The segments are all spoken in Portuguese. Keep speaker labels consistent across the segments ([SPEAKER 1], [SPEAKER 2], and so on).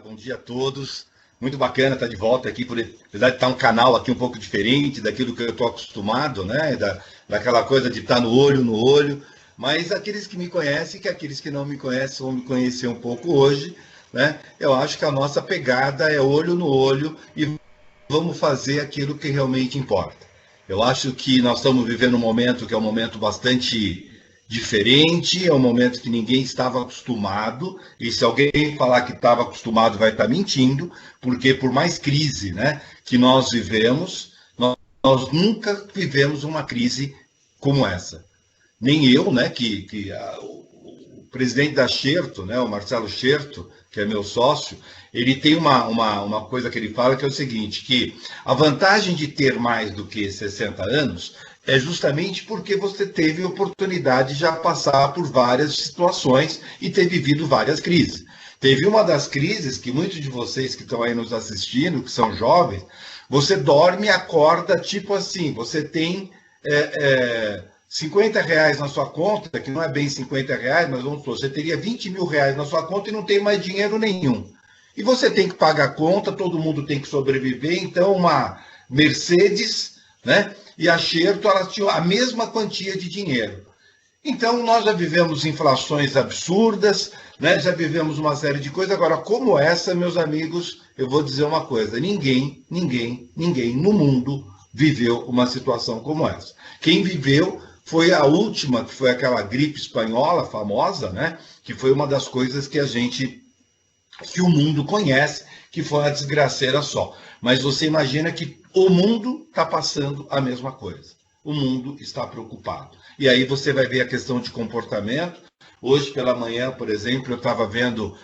[SPEAKER 1] bom dia a todos. Muito bacana estar de volta aqui, apesar de estar um canal aqui um pouco diferente daquilo que eu estou acostumado, né? Daquela coisa de estar no olho, mas aqueles que me conhecem, que aqueles que não me conhecem vão me conhecer um pouco hoje, né? Eu acho que a nossa pegada é olho no olho e vamos fazer aquilo que realmente importa. Eu acho que nós estamos vivendo um momento que é um momento bastante diferente, é um momento que ninguém estava acostumado, e se alguém falar que estava acostumado vai estar mentindo, porque por mais crise, né, que nós vivemos, nós nunca vivemos uma crise como essa. Nem eu, né, o presidente da Xerto, né, o Marcelo Xerto, que é meu sócio, ele tem uma coisa que ele fala que é o seguinte, que a vantagem de ter mais do que 60 anos é justamente porque você teve oportunidade de já passar por várias situações e ter vivido várias crises. Teve uma das crises que muitos de vocês que estão aí nos assistindo, que são jovens, você dorme e acorda tipo assim, você tem 50 reais na sua conta, que não é bem 50 reais, mas vamos supor, você teria 20 mil reais na sua conta e não tem mais dinheiro nenhum. E você tem que pagar a conta, todo mundo tem que sobreviver, então uma Mercedes, né? E a Xerto, elas tinham a mesma quantia de dinheiro. Então, nós já vivemos inflações absurdas, né? Já vivemos uma série de coisas. Agora, como essa, meus amigos, eu vou dizer uma coisa, ninguém no mundo viveu uma situação como essa. Quem viveu foi a última, que foi aquela gripe espanhola famosa, né? Que foi uma das coisas que o mundo conhece, que foi uma desgraceira só. Mas você imagina que o mundo está passando a mesma coisa. O mundo está preocupado. E aí você vai ver a questão de comportamento. Hoje pela manhã, por exemplo, eu estava vendo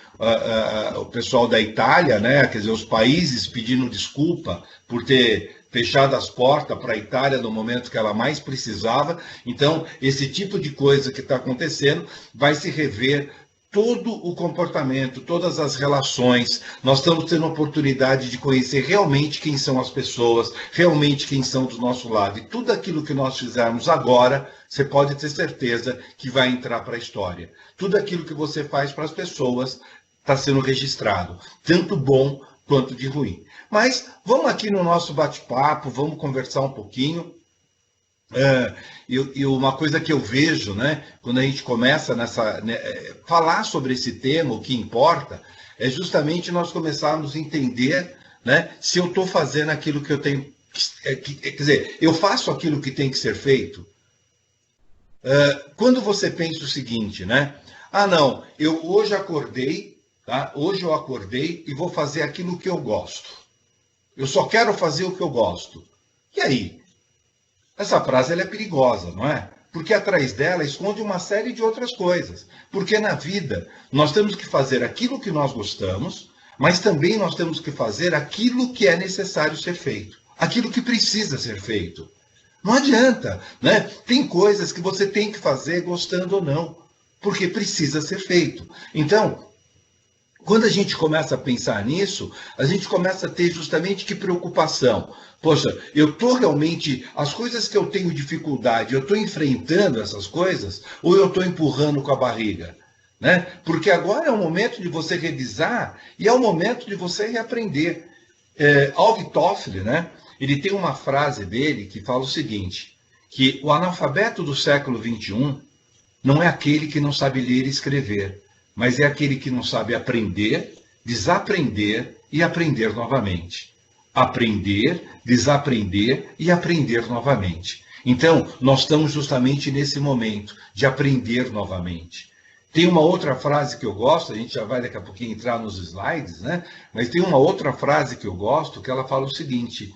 [SPEAKER 1] o pessoal da Itália, né? Quer dizer, os países pedindo desculpa por ter fechado as portas para a Itália no momento que ela mais precisava. Então, esse tipo de coisa que está acontecendo vai se rever todo o comportamento, todas as relações. Nós estamos tendo a oportunidade de conhecer realmente quem são as pessoas, realmente quem são do nosso lado. E tudo aquilo que nós fizermos agora, você pode ter certeza que vai entrar para a história. Tudo aquilo que você faz para as pessoas está sendo registrado, tanto bom quanto de ruim. Mas vamos aqui no nosso bate-papo, vamos conversar um pouquinho. E uma coisa que eu vejo, né, quando a gente começa falar sobre esse tema, o que importa, é justamente nós começarmos a entender, né, se eu estou fazendo aquilo que eu tenho. Quer dizer, eu faço aquilo que tem que ser feito. Quando você pensa o seguinte, né? Ah, não, eu hoje acordei, tá? Hoje eu acordei e vou fazer aquilo que eu gosto. Eu só quero fazer o que eu gosto. E aí? Essa frase ela é perigosa, não é? Porque atrás dela esconde uma série de outras coisas. Porque na vida nós temos que fazer aquilo que nós gostamos, mas também nós temos que fazer aquilo que é necessário ser feito. Aquilo que precisa ser feito. Não adianta, né? Tem coisas que você tem que fazer gostando ou não, porque precisa ser feito. Então, quando a gente começa a pensar nisso, a gente começa a ter justamente que preocupação. Poxa, eu estou realmente, as coisas que eu tenho dificuldade, eu estou enfrentando essas coisas ou eu estou empurrando com a barriga? Né? Porque agora é o momento de você revisar e é o momento de você reaprender. Alvin Toffler, né? Ele tem uma frase dele que fala o seguinte, que o analfabeto do século XXI não é aquele que não sabe ler e escrever, mas é aquele que não sabe aprender, desaprender e aprender novamente. Aprender, desaprender e aprender novamente. Então, nós estamos justamente nesse momento de aprender novamente. Tem uma outra frase que eu gosto, a gente já vai daqui a pouquinho entrar nos slides, né? Mas tem uma outra frase que eu gosto, que ela fala o seguinte,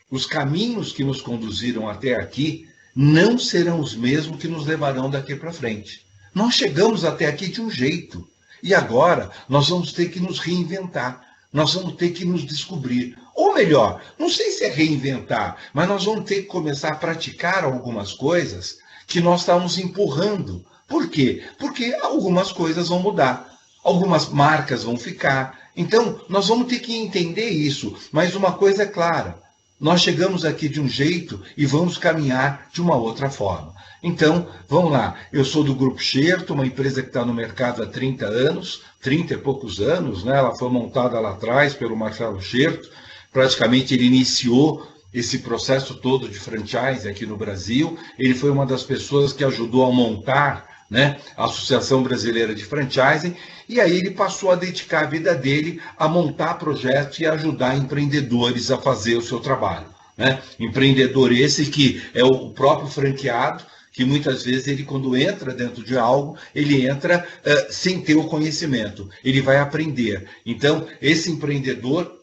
[SPEAKER 1] os caminhos que nos conduziram até aqui não serão os mesmos que nos levarão daqui para frente. Nós chegamos até aqui de um jeito, e agora nós vamos ter que nos reinventar, nós vamos ter que nos descobrir. Ou melhor, não sei se é reinventar, mas nós vamos ter que começar a praticar algumas coisas que nós estamos empurrando. Por quê? Porque algumas coisas vão mudar, algumas marcas vão ficar. Então, nós vamos ter que entender isso, mas uma coisa é clara, Nós chegamos aqui de um jeito e vamos caminhar de uma outra forma. Então, vamos lá. Eu sou do Grupo Xerto, uma empresa que está no mercado há 30 anos, 30 e poucos anos, né? Ela foi montada lá atrás pelo Marcelo Xerto. Praticamente ele iniciou esse processo todo de franchise aqui no Brasil. Ele foi uma das pessoas que ajudou a montar, né, a Associação Brasileira de Franchising, e aí ele passou a dedicar a vida dele a montar projetos e ajudar empreendedores a fazer o seu trabalho, né? Empreendedor esse que é o próprio franqueado, que muitas vezes ele, quando entra dentro de algo, ele entra sem ter o conhecimento, ele vai aprender. Então, esse empreendedor,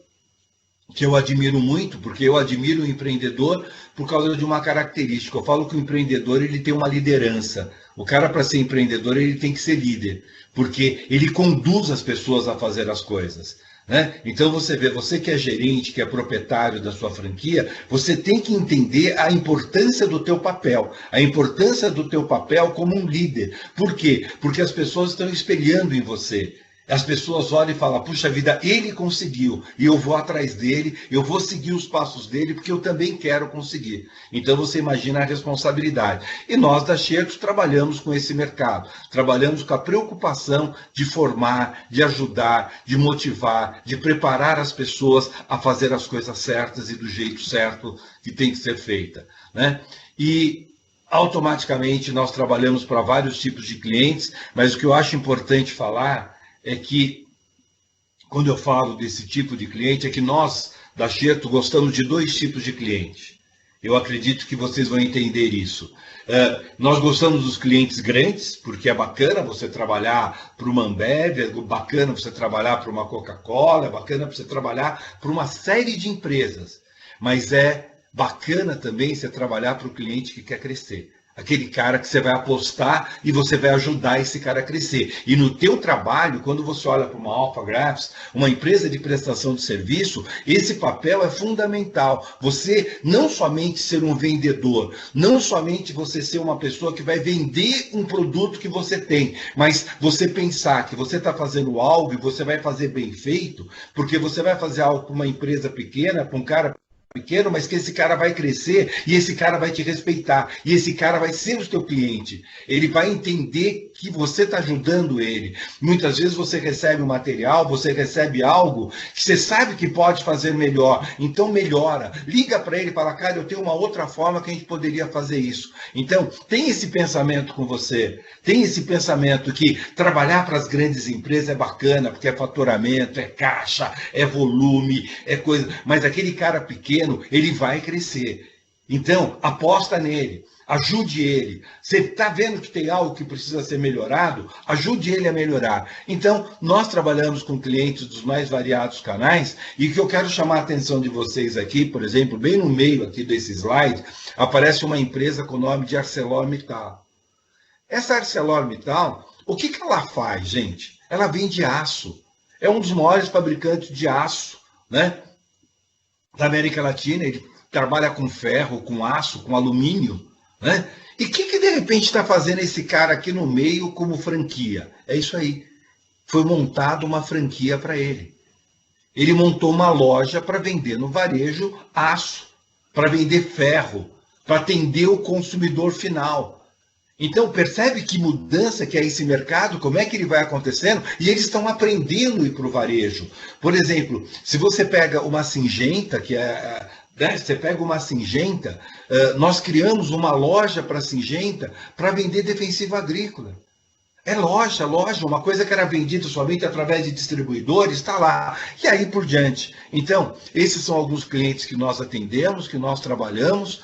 [SPEAKER 1] que eu admiro muito, porque eu admiro o empreendedor por causa de uma característica. Eu falo que o empreendedor ele tem uma liderança. O cara, para ser empreendedor, ele tem que ser líder, porque ele conduz as pessoas a fazer as coisas, né? Então você vê, você que é gerente, que é proprietário da sua franquia, você tem que entender a importância do teu papel, a importância do teu papel como um líder. Por quê? Porque as pessoas estão espelhando em você. As pessoas olham e falam, puxa vida, ele conseguiu, e eu vou atrás dele, eu vou seguir os passos dele, porque eu também quero conseguir. Então você imagina a responsabilidade. E nós da Xerto trabalhamos com esse mercado, trabalhamos com a preocupação de formar, de ajudar, de motivar, de preparar as pessoas a fazer as coisas certas e do jeito certo que tem que ser feita, né? E automaticamente nós trabalhamos para vários tipos de clientes, mas o que eu acho importante falar é que, quando eu falo desse tipo de cliente, é que nós, da Xerto, gostamos de dois tipos de cliente. Eu acredito que vocês vão entender isso. Nós gostamos dos clientes grandes, porque é bacana você trabalhar para uma Ambev, é bacana você trabalhar para uma Coca-Cola, é bacana você trabalhar para uma série de empresas. Mas é bacana também você trabalhar para o cliente que quer crescer. Aquele cara que você vai apostar e você vai ajudar esse cara a crescer. E no teu trabalho, quando você olha para uma Alpha Graphs, uma empresa de prestação de serviço, esse papel é fundamental. Você não somente ser um vendedor, não somente você ser uma pessoa que vai vender um produto que você tem, mas você pensar que você está fazendo algo e você vai fazer bem feito, porque você vai fazer algo para uma empresa pequena, para um cara pequeno, mas que esse cara vai crescer e esse cara vai te respeitar e esse cara vai ser o teu cliente. Ele vai entender que você está ajudando ele. Muitas vezes você recebe um material, você recebe algo que você sabe que pode fazer melhor, então melhora. Liga para ele e fala, cara, eu tenho uma outra forma que a gente poderia fazer isso. Então, tem esse pensamento com você, tem esse pensamento que trabalhar para as grandes empresas é bacana, porque é faturamento, é caixa, é volume, é coisa, mas aquele cara pequeno, ele vai crescer. Então, aposta nele, ajude ele. Você está vendo que tem algo que precisa ser melhorado? Ajude ele a melhorar. Então, nós trabalhamos com clientes dos mais variados canais e o que eu quero chamar a atenção de vocês aqui, por exemplo, bem no meio aqui desse slide, aparece uma empresa com o nome de ArcelorMittal. Essa ArcelorMittal, o que ela faz, gente? Ela vende aço. É um dos maiores fabricantes de aço, né, da América Latina. Ele trabalha com ferro, com aço, com alumínio, né? E o que de repente está fazendo esse cara aqui no meio como franquia? É isso aí. Foi montada uma franquia para ele. Ele montou uma loja para vender no varejo aço, para vender ferro, para atender o consumidor final. Então, percebe que mudança que é esse mercado, como é que ele vai acontecendo, e eles estão aprendendo a ir para o varejo. Por exemplo, se você pega uma Syngenta, que é, né, você pega uma Syngenta, nós criamos uma loja para a Syngenta para vender defensivo agrícola. É loja, uma coisa que era vendida somente através de distribuidores, está lá, e aí por diante. Então, esses são alguns clientes que nós atendemos, que nós trabalhamos,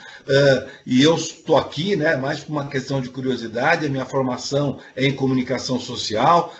[SPEAKER 1] e eu estou aqui, né, mais por uma questão de curiosidade. A minha formação é em comunicação social,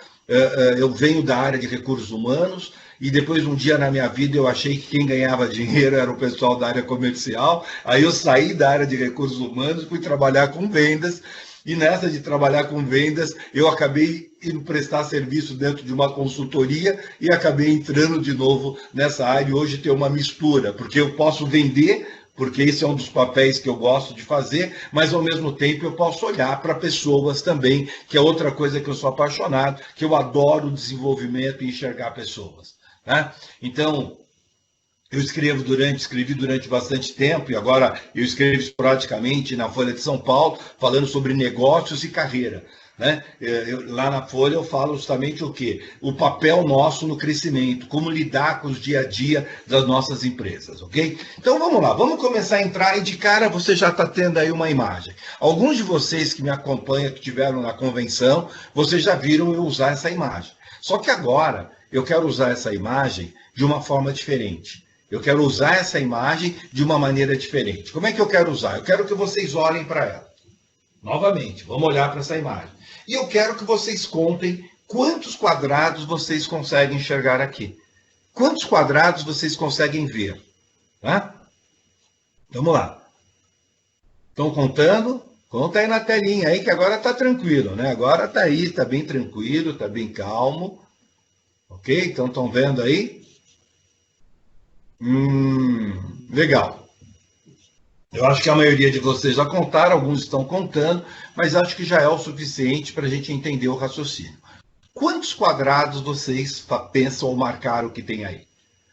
[SPEAKER 1] eu venho da área de recursos humanos, e depois um dia na minha vida eu achei que quem ganhava dinheiro era o pessoal da área comercial, aí eu saí da área de recursos humanos, fui trabalhar com vendas, e nessa de trabalhar com vendas, eu acabei indo prestar serviço dentro de uma consultoria e acabei entrando de novo nessa área. E hoje tem uma mistura, porque eu posso vender, porque esse é um dos papéis que eu gosto de fazer, mas ao mesmo tempo eu posso olhar para pessoas também, que é outra coisa que eu sou apaixonado, que eu adoro o desenvolvimento e enxergar pessoas, né? Então, Eu escrevi durante bastante tempo, e agora eu escrevo esporadicamente na Folha de São Paulo, falando sobre negócios e carreira. Né? Lá na Folha eu falo justamente o quê? O papel nosso no crescimento, como lidar com os dia a dia das nossas empresas, ok? Então vamos lá, vamos começar a entrar e de cara você já está tendo aí uma imagem. Alguns de vocês que me acompanham, que estiveram na convenção, vocês já viram eu usar essa imagem. Só que agora eu quero usar essa imagem de uma forma diferente. Eu quero usar essa imagem de uma maneira diferente. Como é que eu quero usar? Eu quero que vocês olhem para ela. Novamente, vamos olhar para essa imagem. E eu quero que vocês contem quantos quadrados vocês conseguem enxergar aqui. Quantos quadrados vocês conseguem ver? Tá? Vamos lá. Estão contando? Conta aí na telinha aí que agora está tranquilo, né? Agora está aí, está bem tranquilo, está bem calmo. Ok? Então estão vendo aí? Legal. Eu acho que a maioria de vocês já contaram, alguns estão contando, mas acho que já é o suficiente para a gente entender o raciocínio. Quantos quadrados vocês pensam ou marcaram que tem aí?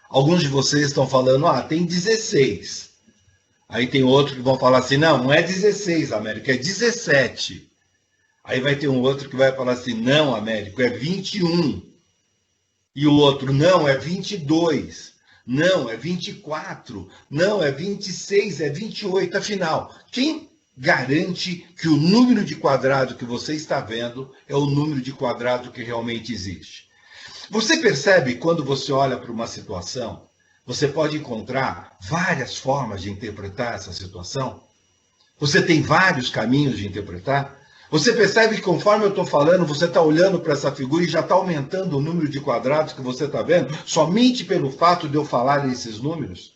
[SPEAKER 1] Alguns de vocês estão falando, tem 16. Aí tem outro que vão falar assim, não é 16, Américo, é 17. Aí vai ter um outro que vai falar assim, não, Américo, é 21. E o outro, não, é 22. Não, é 24. Não, é 26, é 28. Afinal, quem garante que o número de quadrado que você está vendo é o número de quadrado que realmente existe? Você percebe quando você olha para uma situação, você pode encontrar várias formas de interpretar essa situação? Você tem vários caminhos de interpretar? Você percebe que conforme eu estou falando, você está olhando para essa figura e já está aumentando o número de quadrados que você está vendo, somente pelo fato de eu falar esses números?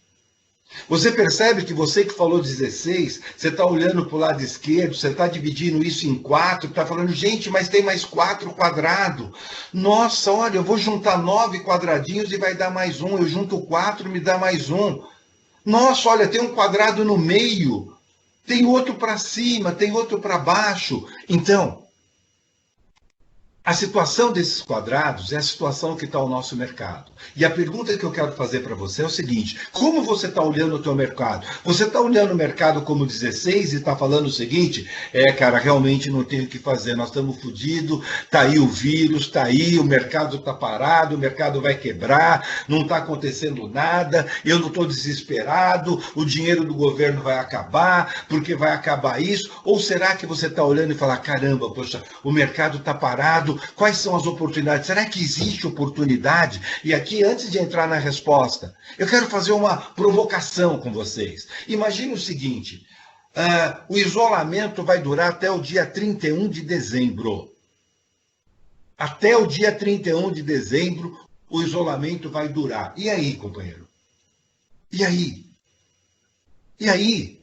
[SPEAKER 1] Você percebe que você que falou 16, você está olhando para o lado esquerdo, você está dividindo isso em 4, está falando, gente, mas tem mais 4 quadrados. Nossa, olha, eu vou juntar 9 quadradinhos e vai dar mais um. Eu junto 4 e me dá mais um. Nossa, olha, tem um quadrado no meio. Tem outro para cima, tem outro para baixo. Então, a situação desses quadrados é a situação que está o nosso mercado. E a pergunta que eu quero fazer para você é o seguinte, como você está olhando o teu mercado? Você está olhando o mercado como 16 e está falando o seguinte, cara, realmente não tem o que fazer, nós estamos fodidos, está aí o vírus, está aí, o mercado está parado, o mercado vai quebrar, não está acontecendo nada, eu não estou desesperado, o dinheiro do governo vai acabar, porque vai acabar isso? Ou será que você está olhando e fala, caramba, poxa, o mercado está parado, quais são as oportunidades? Será que existe oportunidade? E aqui, antes de entrar na resposta, eu quero fazer uma provocação com vocês. Imagine o seguinte, o isolamento vai durar até o dia 31 de dezembro. Até o dia 31 de dezembro, o isolamento vai durar. E aí, companheiro? E aí? E aí?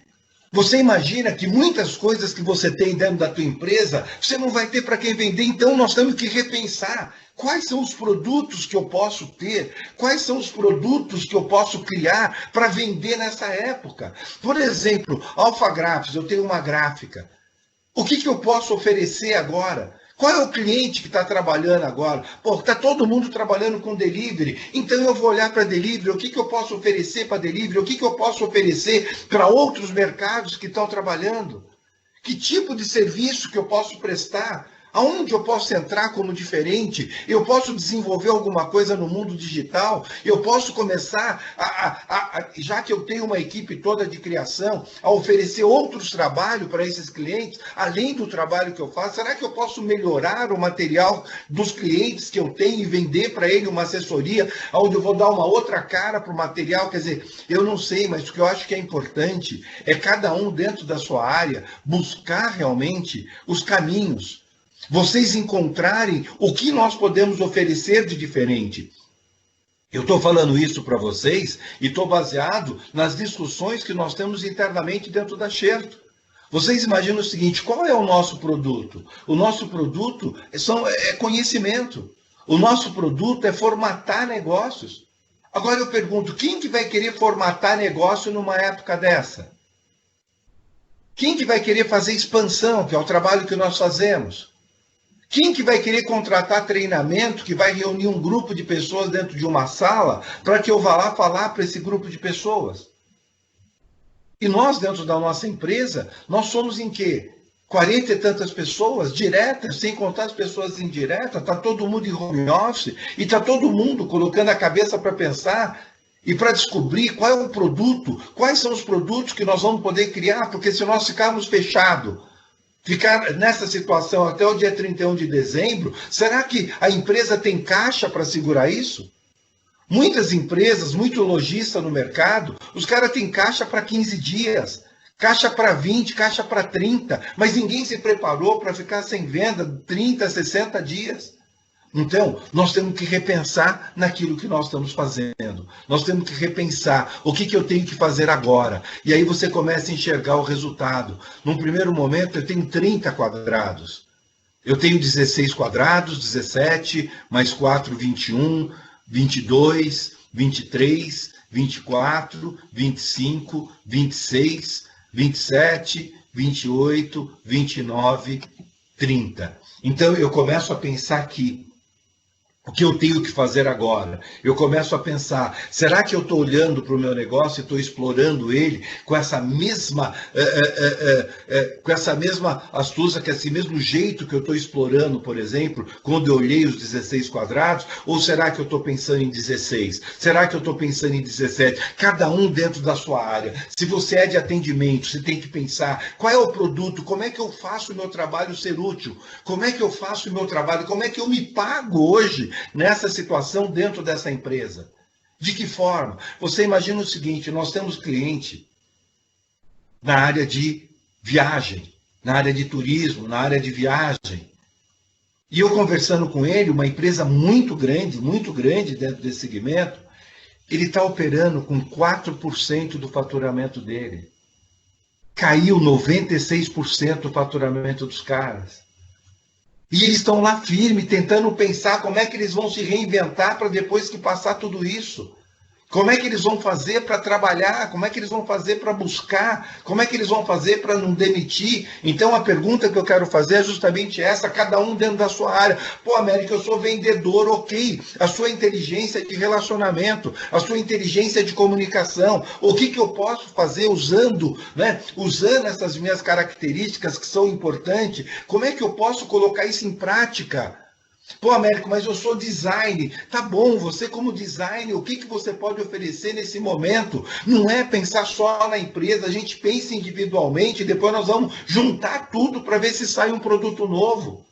[SPEAKER 1] Você imagina que muitas coisas que você tem dentro da tua empresa, você não vai ter para quem vender, então nós temos que repensar. Quais são os produtos que eu posso ter? Quais são os produtos que eu posso criar para vender nessa época? Por exemplo, Alpha Graphics, eu tenho uma gráfica. O que eu posso oferecer agora? Qual é o cliente que está trabalhando agora? Pô, está todo mundo trabalhando com delivery, então eu vou olhar para delivery, o que eu posso oferecer para delivery, o que eu posso oferecer para outros mercados que estão trabalhando? Que tipo de serviço que eu posso prestar? Aonde eu posso entrar como diferente? Eu posso desenvolver alguma coisa no mundo digital? Eu posso começar, já que eu tenho uma equipe toda de criação, a oferecer outros trabalhos para esses clientes, além do trabalho que eu faço? Será que eu posso melhorar o material dos clientes que eu tenho e vender para ele uma assessoria, onde eu vou dar uma outra cara para o material? Quer dizer, eu não sei, mas o que eu acho que é importante é cada um dentro da sua área buscar realmente os caminhos. Vocês encontrarem o que nós podemos oferecer de diferente. Eu estou falando isso para vocês e estou baseado nas discussões que nós temos internamente dentro da Xerto. Vocês imaginam o seguinte, qual é o nosso produto? O nosso produto é conhecimento. O nosso produto é formatar negócios. Agora eu pergunto, quem que vai querer formatar negócio numa época dessa? Quem que vai querer fazer expansão, que é o trabalho que nós fazemos? Quem que vai querer contratar treinamento que vai reunir um grupo de pessoas dentro de uma sala para que eu vá lá falar para esse grupo de pessoas? E nós, dentro da nossa empresa, nós somos em quê? 40 e tantas pessoas diretas, sem contar as pessoas indiretas, está todo mundo em home office e está todo mundo colocando a cabeça para pensar e para descobrir qual é o produto, quais são os produtos que nós vamos poder criar, porque se nós ficarmos fechados, ficar nessa situação até o dia 31 de dezembro, será que a empresa tem caixa para segurar isso? Muitas empresas, muito lojista no mercado, os caras têm caixa para 15 dias, caixa para 20, caixa para 30, mas ninguém se preparou para ficar sem venda 30, 60 dias. Então, nós temos que repensar naquilo que nós estamos fazendo. Nós temos que repensar o que eu tenho que fazer agora. E aí você começa a enxergar o resultado. Num primeiro momento, eu tenho 30 quadrados. Eu tenho 16 quadrados, 17, mais 4, 21, 22, 23, 24, 25, 26, 27, 28, 29, 30. Então, eu começo a pensar aqui. O que eu tenho que fazer agora? Eu começo a pensar, será que eu estou olhando para o meu negócio e estou explorando ele com essa mesma astúcia, com esse mesmo jeito que eu estou explorando, por exemplo, quando eu olhei os 16 quadrados? Ou será que eu estou pensando em 16? Será que eu estou pensando em 17? Cada um dentro da sua área. Se você é de atendimento, você tem que pensar qual é o produto, como é que eu faço o meu trabalho ser útil? Como é que eu faço o meu trabalho? Como é que eu me pago hoje nessa situação dentro dessa empresa? De que forma? Você imagina o seguinte, nós temos cliente na área de viagem, na área de turismo, na área de viagem. E eu conversando com ele, uma empresa muito grande dentro desse segmento, ele está operando com 4% do faturamento dele. Caiu 96% do faturamento dos caras. E eles estão lá firmes, tentando pensar como é que eles vão se reinventar para depois que passar tudo isso. Como é que eles vão fazer para trabalhar? Como é que eles vão fazer para buscar? Como é que eles vão fazer para não demitir? Então a pergunta que eu quero fazer é justamente essa, cada um dentro da sua área. Pô, América, eu sou vendedor, ok. A sua inteligência de relacionamento, a sua inteligência de comunicação, o que eu posso fazer usando essas minhas características que são importantes? Como é que eu posso colocar isso em prática? Pô, Américo, mas eu sou design. Tá bom, você como design, o que você pode oferecer nesse momento? Não é pensar só na empresa, a gente pensa individualmente e depois nós vamos juntar tudo para ver se sai um produto novo.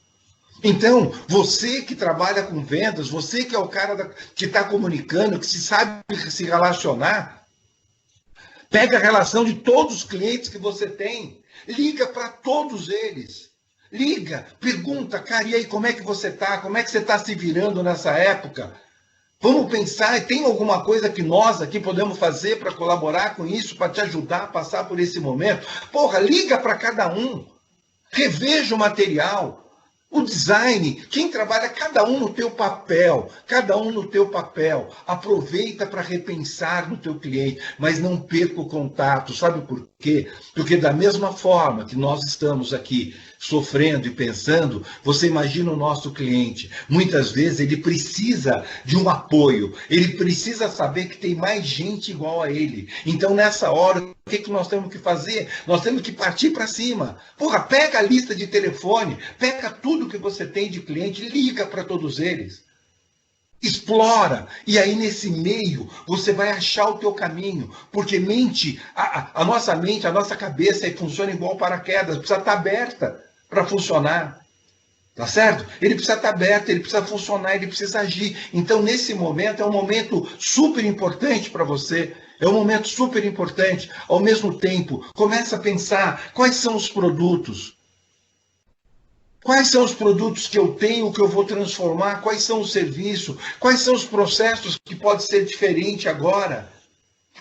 [SPEAKER 1] Então, você que trabalha com vendas, você que é o cara que está comunicando, que se sabe se relacionar, pega a relação de todos os clientes que você tem, liga para todos eles. Liga, pergunta, cara, e aí, como é que você está? Como é que você está se virando nessa época? Vamos pensar, tem alguma coisa que nós aqui podemos fazer para colaborar com isso, para te ajudar a passar por esse momento? Porra, liga para cada um, reveja o material, o design, quem trabalha, cada um no teu papel, aproveita para repensar no teu cliente, mas não perca o contato, sabe por quê? Porque da mesma forma que nós estamos aqui sofrendo e pensando, você imagina o nosso cliente, muitas vezes ele precisa de um apoio, ele precisa saber que tem mais gente igual a ele, então nessa hora, o que nós temos que fazer? Nós temos que partir para cima, porra, pega a lista de telefone, pega tudo que você tem de cliente, liga para todos eles, explora, e aí nesse meio você vai achar o teu caminho, porque a nossa cabeça funciona igual paraquedas, precisa estar aberta para funcionar, tá certo? Ele precisa estar aberto, ele precisa funcionar, ele precisa agir. Então nesse momento é um momento super importante para você, é um momento super importante. Ao mesmo tempo, começa a pensar quais são os produtos. Quais são os produtos que eu tenho, que eu vou transformar? Quais são os serviços? Quais são os processos que pode ser diferente agora?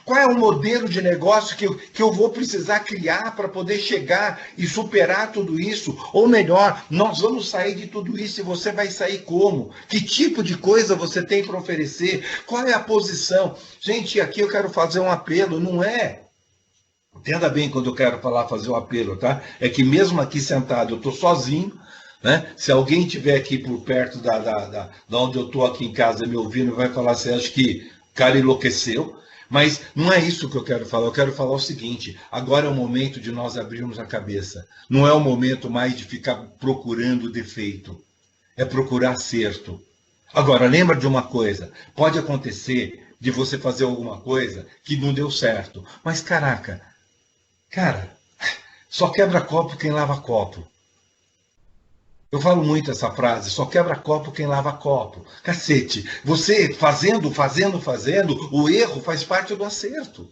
[SPEAKER 1] Qual é o modelo de negócio que eu vou precisar criar para poder chegar e superar tudo isso? Ou melhor, nós vamos sair de tudo isso e você vai sair como? Que tipo de coisa você tem para oferecer? Qual é a posição? Gente, aqui eu quero fazer um apelo, não é? Entenda bem quando eu quero fazer um apelo, tá? É que mesmo aqui sentado eu estou sozinho, Né? Se alguém estiver aqui por perto da onde eu estou aqui em casa me ouvindo, vai falar assim, acho que o cara enlouqueceu. Mas não é isso que eu quero falar. Eu quero falar o seguinte, agora é o momento de nós abrirmos a cabeça. Não é o momento mais de ficar procurando defeito. É procurar acerto. Agora, lembra de uma coisa. Pode acontecer de você fazer alguma coisa que não deu certo. Mas, cara, só quebra copo quem lava copo. Eu falo muito essa frase, só quebra copo quem lava copo. Cacete, você fazendo, o erro faz parte do acerto.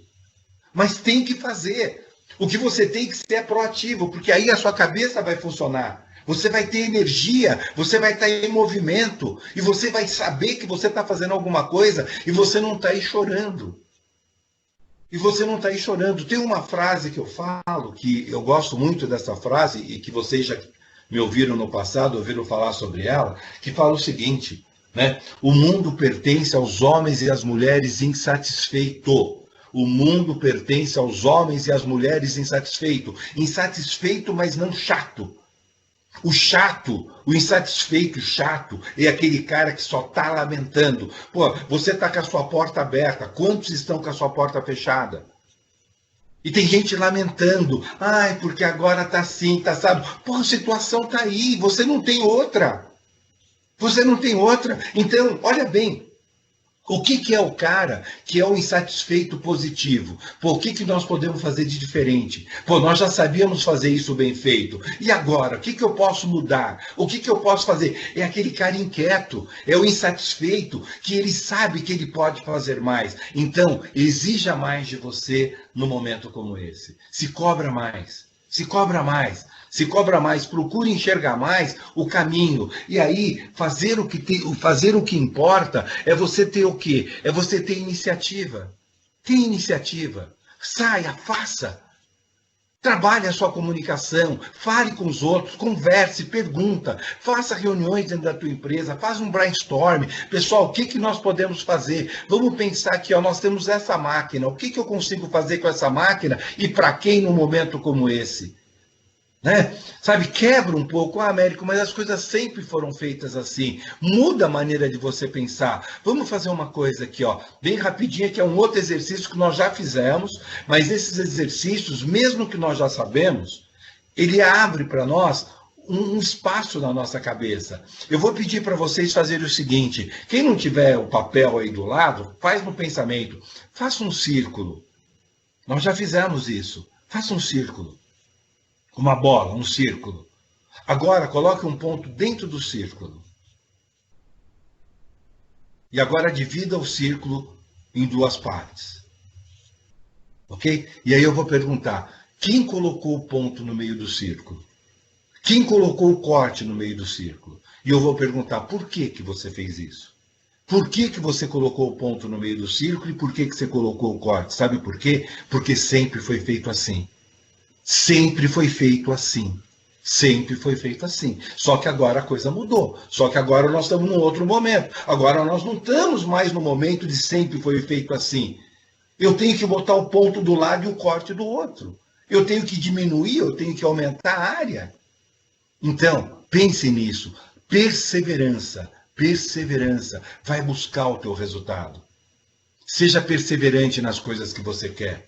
[SPEAKER 1] Mas tem que fazer. O que você tem que ser é proativo, porque aí a sua cabeça vai funcionar. Você vai ter energia, você vai estar em movimento, e você vai saber que você está fazendo alguma coisa e você não está aí chorando. Tem uma frase que eu falo, que eu gosto muito dessa frase, e que vocês já me ouviram no passado, ouviram falar sobre ela, que fala o seguinte, né? O mundo pertence aos homens e às mulheres insatisfeitos. O mundo pertence aos homens e às mulheres insatisfeitos. Insatisfeito, mas não chato. O insatisfeito chato, é aquele cara que só está lamentando. Pô, você está com a sua porta aberta, quantos estão com a sua porta fechada? E tem gente lamentando, ai, porque agora tá assim, tá sabe? Pô, a situação tá aí, você não tem outra. Então, olha bem, o que é o cara que é o insatisfeito positivo? Pô, o que nós podemos fazer de diferente? Pô, nós já sabíamos fazer isso bem feito. E agora, o que eu posso mudar? O que eu posso fazer? É aquele cara inquieto, é o insatisfeito, que ele sabe que ele pode fazer mais. Então, exija mais de você num momento como esse. Se cobra mais. Procure enxergar mais o caminho. E aí, fazer o que importa é você ter o quê? É você ter iniciativa. Tem iniciativa. Saia, faça. Trabalhe a sua comunicação, fale com os outros, converse, pergunta, faça reuniões dentro da tua empresa, faz um brainstorm. Pessoal, o que nós podemos fazer? Vamos pensar aqui, ó, nós temos essa máquina, o que eu consigo fazer com essa máquina e para quem num momento como esse? Né? Sabe, quebra um pouco, Américo, mas as coisas sempre foram feitas assim. Muda a maneira de você pensar. Vamos fazer uma coisa aqui, ó, bem rapidinho, que é um outro exercício que nós já fizemos, mas esses exercícios, mesmo que nós já sabemos, ele abre para nós um espaço na nossa cabeça. Eu vou pedir para vocês fazerem o seguinte, quem não tiver o papel aí do lado, faz no pensamento, faça um círculo. Nós já fizemos isso. Faça um círculo. Uma bola, um círculo. Agora, coloque um ponto dentro do círculo. E agora divida o círculo em duas partes. Ok? E aí eu vou perguntar, quem colocou o ponto no meio do círculo? Quem colocou o corte no meio do círculo? E eu vou perguntar, por que você fez isso? Por que você colocou o ponto no meio do círculo e por que você colocou o corte? Sabe por quê? Porque sempre foi feito assim. Sempre foi feito assim. Só que agora a coisa mudou. Só que agora nós estamos num outro momento. Agora nós não estamos mais no momento de sempre foi feito assim. Eu tenho que botar o ponto do lado e o corte do outro. Eu tenho que diminuir, eu tenho que aumentar a área. Então, pense nisso. Perseverança vai buscar o teu resultado. Seja perseverante nas coisas que você quer.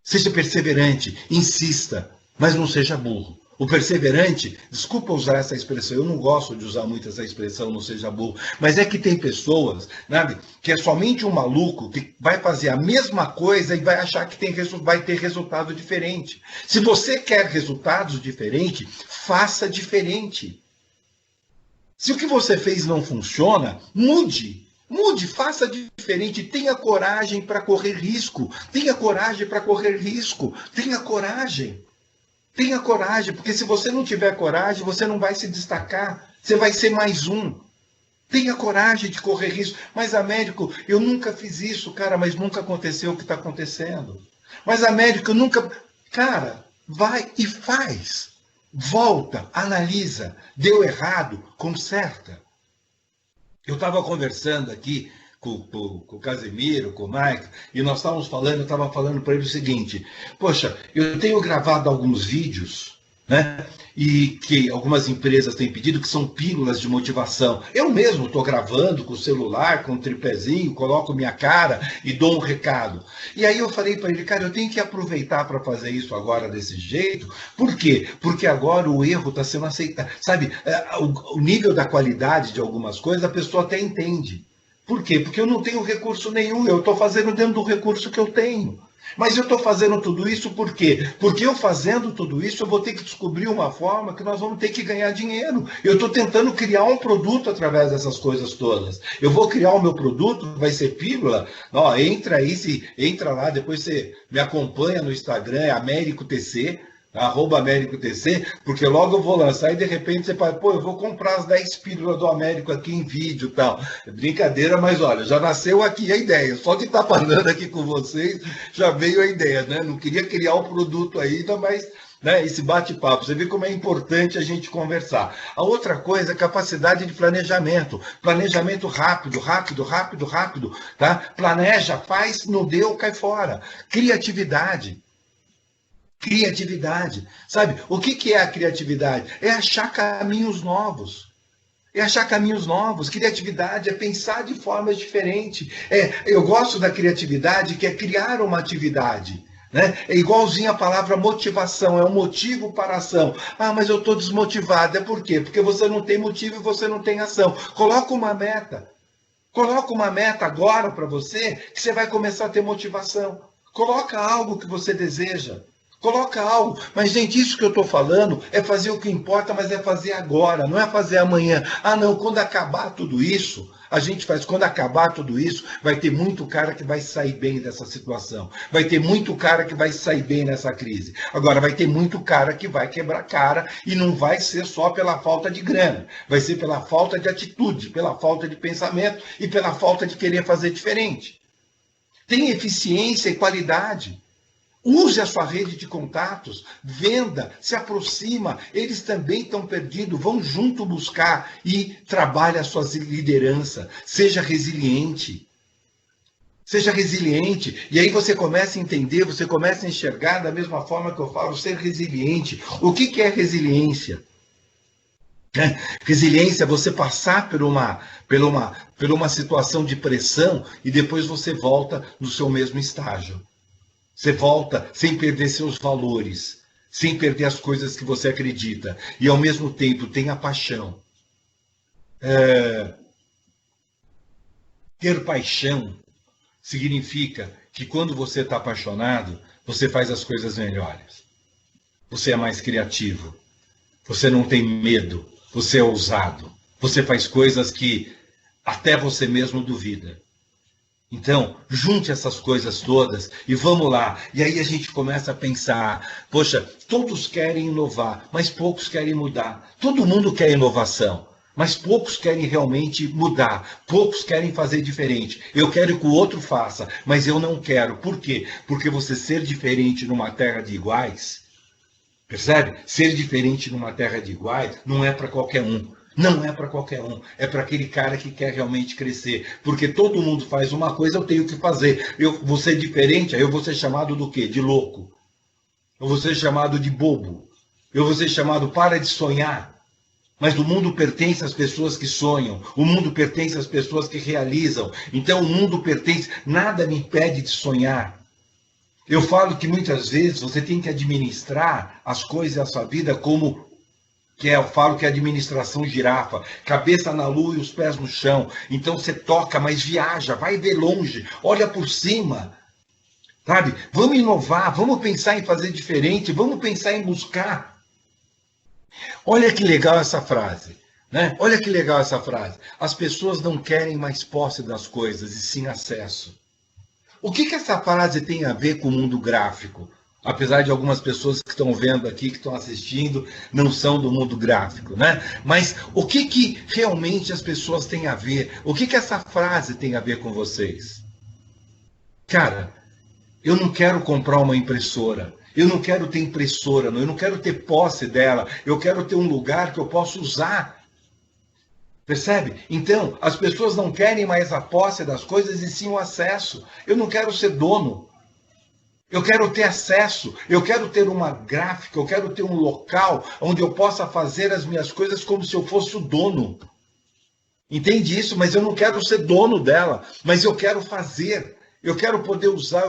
[SPEAKER 1] Seja perseverante, insista, mas não seja burro. O perseverante, desculpa usar essa expressão, eu não gosto de usar muito essa expressão, não seja burro, mas é que tem pessoas, sabe, que é somente um maluco que vai fazer a mesma coisa e vai achar que vai ter resultado diferente. Se você quer resultados diferentes, faça diferente. Se o que você fez não funciona, mude, faça diferente, tenha coragem para correr risco, tenha coragem, porque se você não tiver coragem, você não vai se destacar, você vai ser mais um. Tenha coragem de correr risco. Mas, Américo, eu nunca fiz isso, cara, mas nunca aconteceu o que está acontecendo. Mas, Américo, eu nunca... Cara, vai e faz. Volta, analisa, deu errado, conserta. Eu estava conversando aqui com o Casemiro, com o Mike, e nós estávamos falando, eu estava falando para ele o seguinte, poxa, eu tenho gravado alguns vídeos, né? E que algumas empresas têm pedido, que são pílulas de motivação. Eu mesmo estou gravando com o celular, com um tripézinho, coloco minha cara e dou um recado. E aí eu falei para ele, cara, eu tenho que aproveitar para fazer isso agora desse jeito. Por quê? Porque agora o erro está sendo aceitado. Sabe, o nível da qualidade de algumas coisas a pessoa até entende. Por quê? Porque eu não tenho recurso nenhum, eu estou fazendo dentro do recurso que eu tenho. Mas eu estou fazendo tudo isso por quê? Porque eu fazendo tudo isso, eu vou ter que descobrir uma forma que nós vamos ter que ganhar dinheiro. Eu estou tentando criar um produto através dessas coisas todas. Eu vou criar o meu produto, vai ser pílula. Ó, entra aí, entra lá, depois você me acompanha no Instagram, é AméricoTC, @AméricoTC, porque logo eu vou lançar e de repente você fala, pô, eu vou comprar as 10 pílulas do Américo aqui em vídeo e tal. É brincadeira, mas olha, já nasceu aqui a ideia. Só de estar falando aqui com vocês, já veio a ideia, né? Não queria criar o produto ainda, mas né, esse bate-papo. Você vê como é importante a gente conversar. A outra coisa é capacidade de planejamento. Planejamento rápido, tá? Planeja, faz, não deu, cai fora. Criatividade, sabe? O que é a criatividade? É achar caminhos novos. Criatividade é pensar de formas diferentes. Eu gosto da criatividade, que é criar uma atividade. Né? É igualzinho a palavra motivação, é um motivo para a ação. Ah, mas eu estou desmotivado. É por quê? Porque você não tem motivo e você não tem ação. Coloca uma meta. Coloca uma meta agora para você, que você vai começar a ter motivação. Coloca algo que você deseja. Coloca algo. Mas, gente, isso que eu estou falando é fazer o que importa, mas é fazer agora, não é fazer amanhã. Ah, não, quando acabar tudo isso, a gente faz. Quando acabar tudo isso, vai ter muito cara que vai sair bem dessa situação. Vai ter muito cara que vai sair bem nessa crise. Agora, vai ter muito cara que vai quebrar cara e não vai ser só pela falta de grana. Vai ser pela falta de atitude, pela falta de pensamento e pela falta de querer fazer diferente. Tem eficiência e qualidade. Use a sua rede de contatos, venda, se aproxima, eles também estão perdidos, vão junto buscar e trabalhe a sua liderança, seja resiliente. Seja resiliente, e aí você começa a entender, você começa a enxergar da mesma forma que eu falo, ser resiliente. O que é resiliência? Resiliência é você passar por uma situação de pressão e depois você volta no seu mesmo estágio. Você volta sem perder seus valores, sem perder as coisas que você acredita. E, ao mesmo tempo, tem a paixão. Ter paixão significa que, quando você está apaixonado, você faz as coisas melhores. Você é mais criativo. Você não tem medo. Você é ousado. Você faz coisas que até você mesmo duvida. Então, junte essas coisas todas e vamos lá. E aí a gente começa a pensar, poxa, todos querem inovar, mas poucos querem mudar. Todo mundo quer inovação, mas poucos querem realmente mudar. Poucos querem fazer diferente. Eu quero que o outro faça, mas eu não quero. Por quê? Porque você ser diferente numa terra de iguais, percebe? Ser diferente numa terra de iguais não é para qualquer um. Não é para qualquer um, é para aquele cara que quer realmente crescer. Porque todo mundo faz uma coisa, eu tenho que fazer. Eu vou ser diferente, aí eu vou ser chamado do quê? De louco. Eu vou ser chamado de bobo. Eu vou ser chamado para de sonhar. Mas o mundo pertence às pessoas que sonham. O mundo pertence às pessoas que realizam. Então o mundo pertence, nada me impede de sonhar. Eu falo que muitas vezes você tem que administrar as coisas da sua vida como... eu falo que é administração girafa, cabeça na lua e os pés no chão. Então você toca, mas viaja, vai ver longe, olha por cima. Sabe? Vamos inovar, vamos pensar em fazer diferente, vamos pensar em buscar. Olha que legal essa frase, né? Olha que legal essa frase. As pessoas não querem mais posse das coisas, e sim acesso. O que essa frase tem a ver com o mundo gráfico? Apesar de algumas pessoas que estão vendo aqui, que estão assistindo, não são do mundo gráfico, né? Mas o que realmente as pessoas têm a ver? O que essa frase tem a ver com vocês? Cara, eu não quero comprar uma impressora. Eu não quero ter impressora, eu não quero ter posse dela. Eu quero ter um lugar que eu possa usar. Percebe? Então, as pessoas não querem mais a posse das coisas e sim o acesso. Eu não quero ser dono. Eu quero ter acesso, eu quero ter uma gráfica, eu quero ter um local onde eu possa fazer as minhas coisas como se eu fosse o dono. Entende isso? Mas eu não quero ser dono dela, mas eu quero fazer. Eu quero poder usar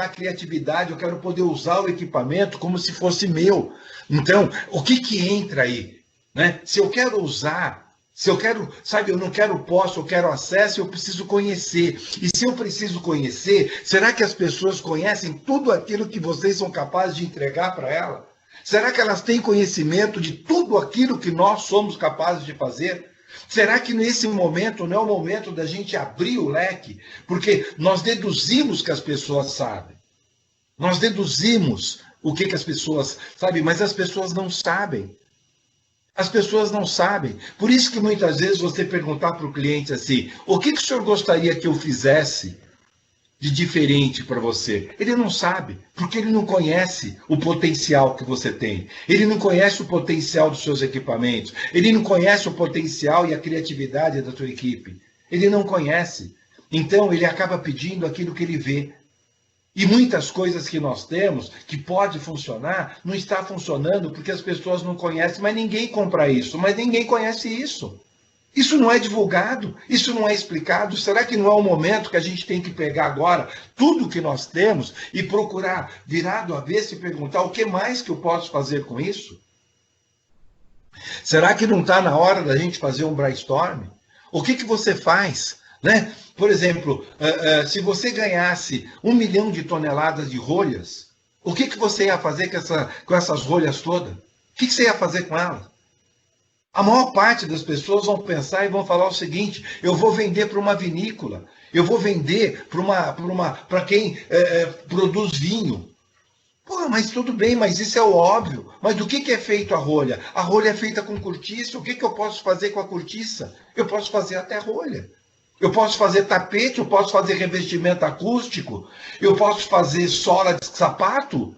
[SPEAKER 1] a criatividade, eu quero poder usar o equipamento como se fosse meu. Então, o que que entra aí? Né? Se eu quero usar, se eu quero, sabe, eu não quero posse, eu quero acesso, eu preciso conhecer. E se eu preciso conhecer, será que as pessoas conhecem tudo aquilo que vocês são capazes de entregar para ela? Será que elas têm conhecimento de tudo aquilo que nós somos capazes de fazer? Será que nesse momento não é o momento da gente abrir o leque? Porque nós deduzimos que as pessoas sabem. Nós deduzimos o que as pessoas sabem, mas as pessoas não sabem. As pessoas não sabem. Por isso que muitas vezes você perguntar para o cliente assim, o que o senhor gostaria que eu fizesse de diferente para você? Ele não sabe, porque ele não conhece o potencial que você tem. Ele não conhece o potencial dos seus equipamentos. Ele não conhece o potencial e a criatividade da sua equipe. Ele não conhece. Então, ele acaba pedindo aquilo que ele vê. E muitas coisas que nós temos, que pode funcionar, não está funcionando porque as pessoas não conhecem, mas ninguém compra isso, mas ninguém conhece isso. Isso não é divulgado, isso não é explicado. Será que não é o momento que a gente tem que pegar agora tudo que nós temos e procurar virar do avesso e perguntar o que mais que eu posso fazer com isso? Será que não está na hora da gente fazer um brainstorm? O que você faz? Né? Por exemplo, se você ganhasse 1 milhão de toneladas de rolhas, o que você ia fazer com essas rolhas todas? O que você ia fazer com elas? A maior parte das pessoas vão pensar e vão falar o seguinte, eu vou vender para uma vinícola, eu vou vender para quem produz vinho. Pô, mas tudo bem, mas isso é o óbvio. Mas do que é feito a rolha? A rolha é feita com cortiça, o que eu posso fazer com a cortiça? Eu posso fazer até rolha. Eu posso fazer tapete, eu posso fazer revestimento acústico, eu posso fazer sola de sapato,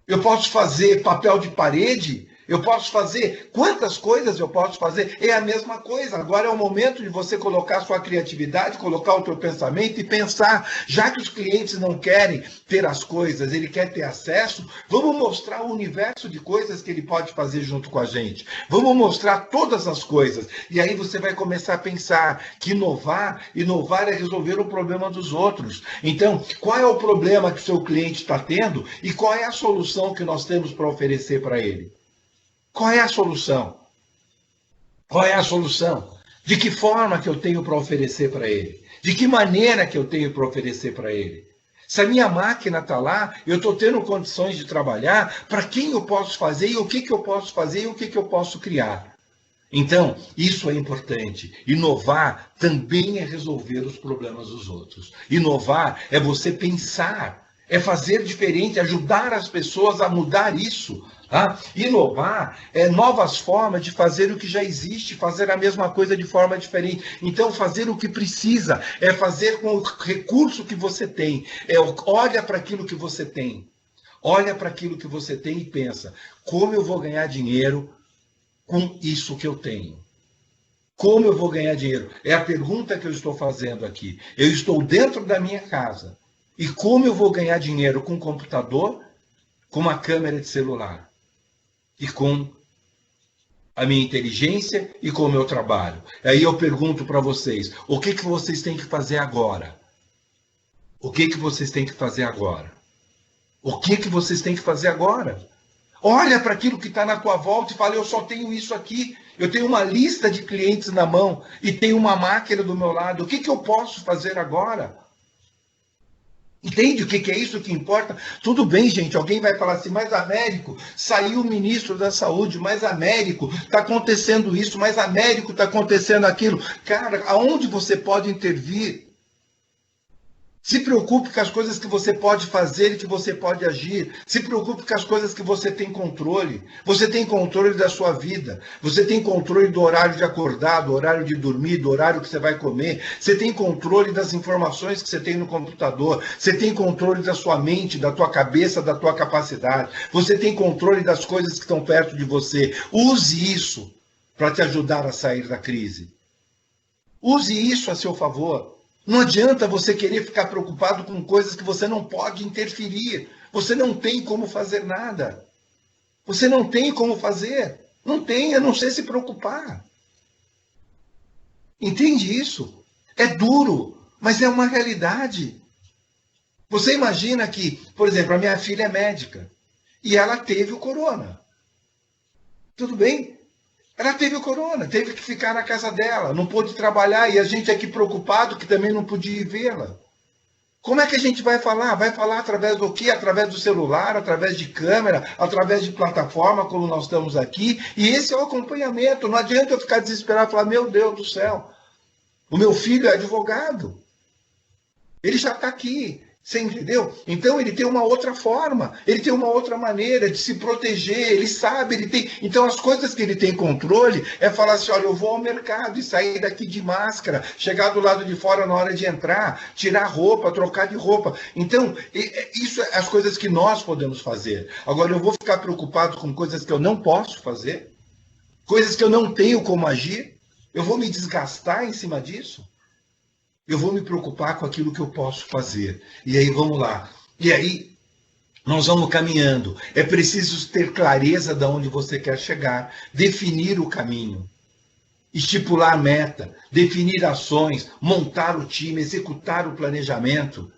[SPEAKER 1] eu posso fazer papel de parede, eu posso fazer quantas coisas eu posso fazer? É a mesma coisa. Agora é o momento de você colocar a sua criatividade, colocar o teu pensamento e pensar, já que os clientes não querem ter as coisas, ele quer ter acesso, vamos mostrar o universo de coisas que ele pode fazer junto com a gente. Vamos mostrar todas as coisas. E aí você vai começar a pensar que inovar é resolver o problema dos outros. Então, qual é o problema que o seu cliente está tendo e qual é a solução que nós temos para oferecer para ele? Qual é a solução? Qual é a solução? De que forma que eu tenho para oferecer para ele? De que maneira que eu tenho para oferecer para ele? Se a minha máquina está lá, eu estou tendo condições de trabalhar, para quem eu posso fazer e o que eu posso fazer e o que eu posso criar? Então, isso é importante. Inovar também é resolver os problemas dos outros. Inovar é você pensar, é fazer diferente, ajudar as pessoas a mudar isso. Tá? Inovar é novas formas de fazer o que já existe, fazer a mesma coisa de forma diferente. Então, fazer o que precisa, é fazer com o recurso que você tem. Olha para aquilo que você tem. Olha para aquilo que você tem e pensa, como eu vou ganhar dinheiro com isso que eu tenho? Como eu vou ganhar dinheiro? É a pergunta que eu estou fazendo aqui. Eu estou dentro da minha casa. E como eu vou ganhar dinheiro com um computador, com uma câmera de celular? E com a minha inteligência e com o meu trabalho. Aí eu pergunto para vocês, o que vocês têm que fazer agora? O que vocês têm que fazer agora? O que vocês têm que fazer agora? Olha para aquilo que está na tua volta e fala, eu só tenho isso aqui. Eu tenho uma lista de clientes na mão e tenho uma máquina do meu lado. O que eu posso fazer agora? Entende o que é isso que importa? Tudo bem, gente, alguém vai falar assim, mas Américo, saiu o ministro da saúde, mas Américo, está acontecendo isso, mas Américo, está acontecendo aquilo. Cara, aonde você pode intervir? Se preocupe com as coisas que você pode fazer e que você pode agir. Se preocupe com as coisas que você tem controle. Você tem controle da sua vida. Você tem controle do horário de acordar, do horário de dormir, do horário que você vai comer. Você tem controle das informações que você tem no computador. Você tem controle da sua mente, da tua cabeça, da tua capacidade. Você tem controle das coisas que estão perto de você. Use isso para te ajudar a sair da crise. Use isso a seu favor. Não adianta você querer ficar preocupado com coisas que você não pode interferir. Você não tem como fazer nada. Você não tem como fazer. Não tem, a não ser se preocupar. Entende isso? É duro, mas é uma realidade. Você imagina que, por exemplo, a minha filha é médica e ela teve o corona. Tudo bem? Ela teve o corona, teve que ficar na casa dela, não pôde trabalhar e a gente aqui preocupado que também não podia ir vê-la. Como é que a gente vai falar? Vai falar através do quê? Através do celular, através de câmera, através de plataforma, como nós estamos aqui. E esse é o acompanhamento. Não adianta eu ficar desesperado e falar, meu Deus do céu, o meu filho é advogado. Ele já está aqui. Você entendeu? Então ele tem uma outra forma, ele tem uma outra maneira de se proteger, ele sabe, ele tem. Então as coisas que ele tem controle é falar assim: olha, eu vou ao mercado e sair daqui de máscara, chegar do lado de fora na hora de entrar, tirar roupa, trocar de roupa. Então, isso é as coisas que nós podemos fazer. Agora, eu vou ficar preocupado com coisas que eu não posso fazer, coisas que eu não tenho como agir, eu vou me desgastar em cima disso. Eu vou me preocupar com aquilo que eu posso fazer. E aí, vamos lá. E aí, nós vamos caminhando. É preciso ter clareza de onde você quer chegar, definir o caminho, estipular a meta, definir ações, montar o time, executar o planejamento.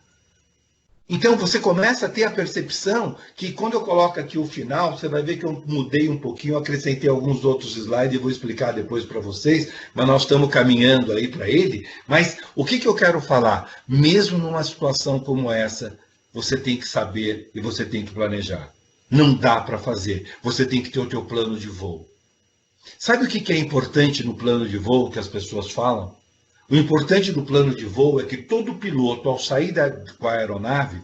[SPEAKER 1] Então, você começa a ter a percepção que quando eu coloco aqui o final, você vai ver que eu mudei um pouquinho, acrescentei alguns outros slides e vou explicar depois para vocês, mas nós estamos caminhando aí para ele. Mas o que eu quero falar? Mesmo numa situação como essa, você tem que saber e você tem que planejar. Não dá para fazer. Você tem que ter o teu plano de voo. Sabe o que é importante no plano de voo que as pessoas falam? O importante do plano de voo é que todo piloto, ao sair com a aeronave,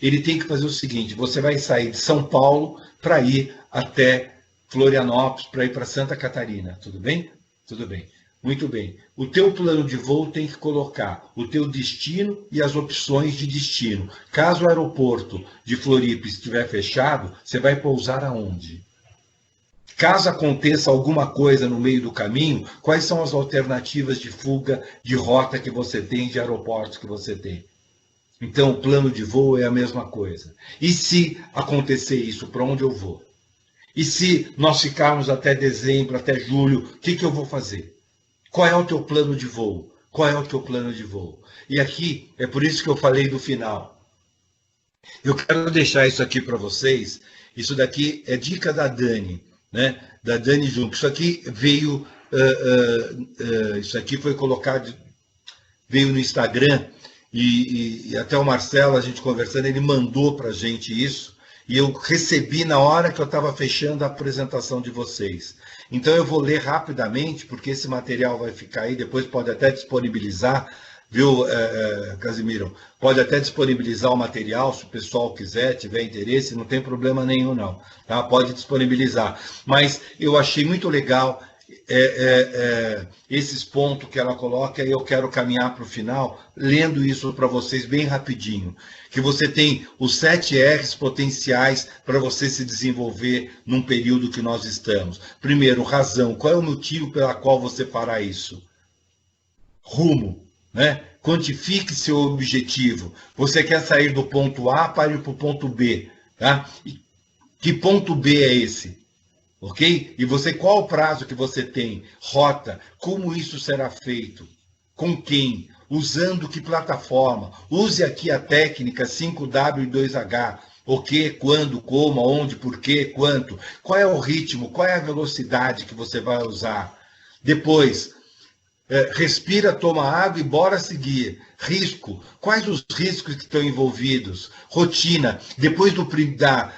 [SPEAKER 1] ele tem que fazer o seguinte: você vai sair de São Paulo para ir até Florianópolis, para ir para Santa Catarina. Tudo bem? Tudo bem. Muito bem. O teu plano de voo tem que colocar o teu destino e as opções de destino. Caso o aeroporto de Floripa estiver fechado, você vai pousar aonde? Caso aconteça alguma coisa no meio do caminho, quais são as alternativas de fuga, de rota que você tem, de aeroportos que você tem? Então, o plano de voo é a mesma coisa. E se acontecer isso, para onde eu vou? E se nós ficarmos até dezembro, até julho, o que eu vou fazer? Qual é o teu plano de voo? Qual é o teu plano de voo? E aqui, é por isso que eu falei do final. Eu quero deixar isso aqui para vocês. Isso daqui é dica da Dani. Né, da Dani Junco. Isso aqui veio, isso aqui foi colocado, veio no Instagram, e até o Marcelo, a gente conversando, ele mandou para a gente isso, e eu recebi na hora que eu estava fechando a apresentação de vocês. Então eu vou ler rapidamente, porque esse material vai ficar aí, depois pode até disponibilizar, viu, Casimiro? Pode até disponibilizar o material, se o pessoal quiser, tiver interesse, não tem problema nenhum não, tá? Pode disponibilizar. Mas eu achei muito legal esses pontos que ela coloca, e eu quero caminhar para o final, lendo isso para vocês bem rapidinho. Que você tem os 7 R's potenciais para você se desenvolver num período que nós estamos. Primeiro, razão. Qual é o motivo pela qual você fará isso? Rumo. Né? Quantifique seu objetivo. Você quer sair do ponto A para ir para o ponto B. Tá? E que ponto B é esse? Ok? E você, qual o prazo que você tem? Rota. Como isso será feito? Com quem? Usando que plataforma? Use aqui a técnica 5W e 2H. O que, quando, como, aonde, por quê, quanto. Qual é o ritmo? Qual é a velocidade que você vai usar? Depois, respira, toma água e bora seguir. Risco. Quais os riscos que estão envolvidos? Rotina. Depois